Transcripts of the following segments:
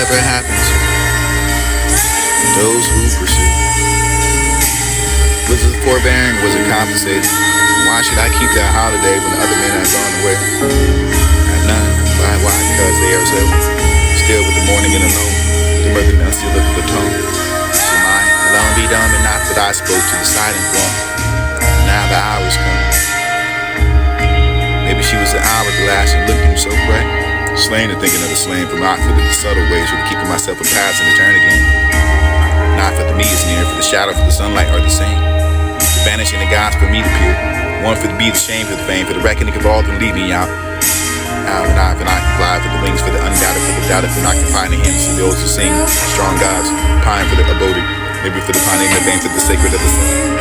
Whatever happens to those who pursue? Was it forbearing? Was it compensating? Why should I keep that holiday when the other men have gone away? I have none. Why? Because they are so still with the morning and alone, with the mirth and the unsealed look of the tongue. Should mine alone be dumb and not that I spoke to the silent throne? Now the hour's come. Maybe she was an hourglass and looking so bright. Slain and thinking of the slain from out for the subtle ways of keeping myself a path and to turn again. Not for the me is near, for the shadow, for the sunlight are the same. The vanishing the gods for me to peer. One for the be, the shame for the fame, for the reckoning of all that leave me out. Now and I can fly for the wings, for the undoubted, for the doubted, for not confining him. So those who sing, strong gods, pine for the abode, maybe for the pining in the vein, for the sacred of the sun.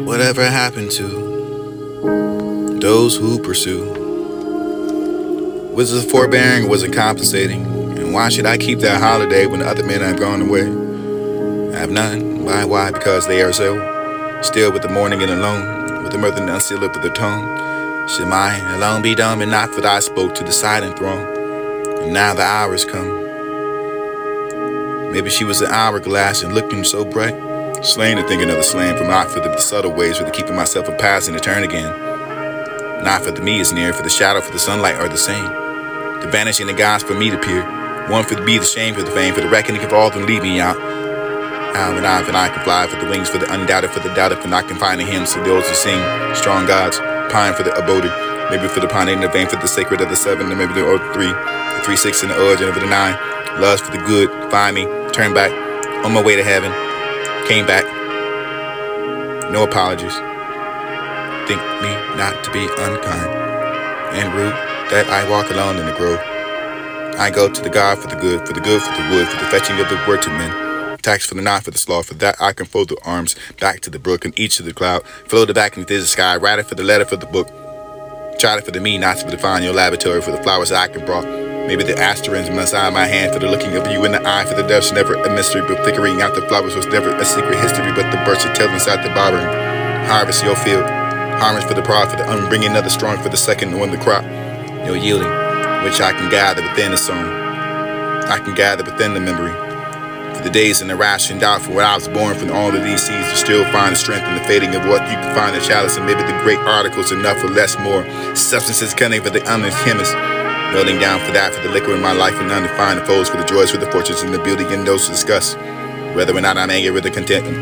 Whatever happened to those who pursue? Was it forbearing? Was it compensating? And why should I keep that holiday when the other men have gone away? I have none. Why? Because they are so still with the morning and alone, with the mirth and the unsealed lip of the tongue. Should mine alone be dumb and not that I spoke to the silent throne? And now the hour's come. Maybe she was an hourglass and looking so bright. Slain and thinking of the slain from out for the subtle ways for the keeping myself a path and to turn again. Not for the me is near, for the shadow, for the sunlight are the same. The vanishing the gods for me to peer. One for the be, the shame for the fame, for the reckoning of all that leave me out. How and I can fly for the wings, for the undoubted, for the doubted, for not confining him. So those who sing, strong gods, pine for the abode, maybe for the pine in the vein, for the sacred of the seven, and maybe the three, the 3, 6, and the urge, and over the 9. Loves for the good, find me, turn back, on my way to heaven. Came back, no apologies. Think me not to be unkind and rude, that I walk alone in the grove. I go to the God for the good, for the good, for the wood, for the fetching of the word to men. Tax for the not for the slaw, for that I can fold the arms back to the brook and each to the cloud. Floated back into the sky, write it for the letter for the book. Tried it for the me, not to define your laboratory, for the flowers that I can brought. Maybe the asterisks inside my hand for the looking of you in the eye, for the death's never a mystery, but figuring out the flowers was never a secret history, but the birds are tell inside the barroom. Harvest your field, harvest for the prod, for the unbringing another strong for the second when the crop, your yielding, which I can gather within the song. I can gather within the memory. For the days and the rationed out for what I was born from all of these seeds to still find the strength in the fading of what you can find in chalice, and maybe the great articles enough or less more. Substances cunning for the honest chemist. Melting down for that, for the liquor in my life, and none to find the foes, for the joys, for the fortunes, and the beauty in those to discuss. Whether or not I'm angry with the contentment,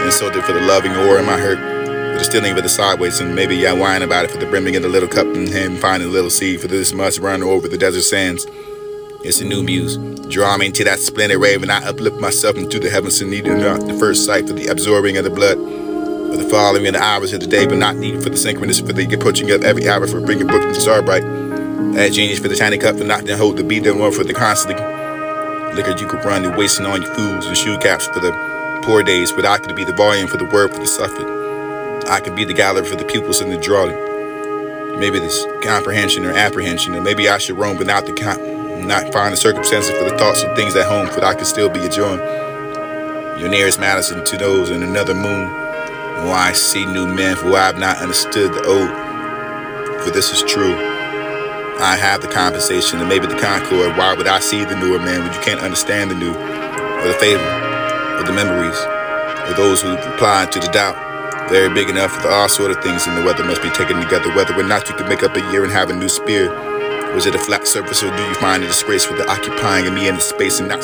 insulted for the loving or in my hurt, for the stealing of the sideways, and maybe I whine about it, for the brimming of the little cup and him finding a little seed, for this must run over the desert sands. It's a new muse. Draw me into that splendid rave, and I uplift myself into the heavens and need not the first sight for the absorbing of the blood, for the following of the hours of the day, but not needed for the synchronous, for the approaching of every hour, for bringing book into starbright. That genius for the tiny cup, for not to hold the beat, the one for the constantly liquor you could run, the wasting on your foods, the shoe caps for the poor days, but I could be the volume for the word for the suffered. I could be the gallery for the pupils and the drawing. Maybe this comprehension or apprehension, or maybe I should roam without the not find the circumstances for the thoughts of things at home, but I could still be a joy. Your nearest Madison to those in another moon. Why I see new men, for I have not understood the old. For this is true. I have the compensation and maybe the concord. Why would I see the newer man when you can't understand the new, or the favor, or the memories, or those who reply to the doubt? Very big enough for all sort of things in the weather must be taken together. Whether or not you can make up a year and have a new spear. Was it a flat surface, or do you find a disgrace for the occupying of me in the space and not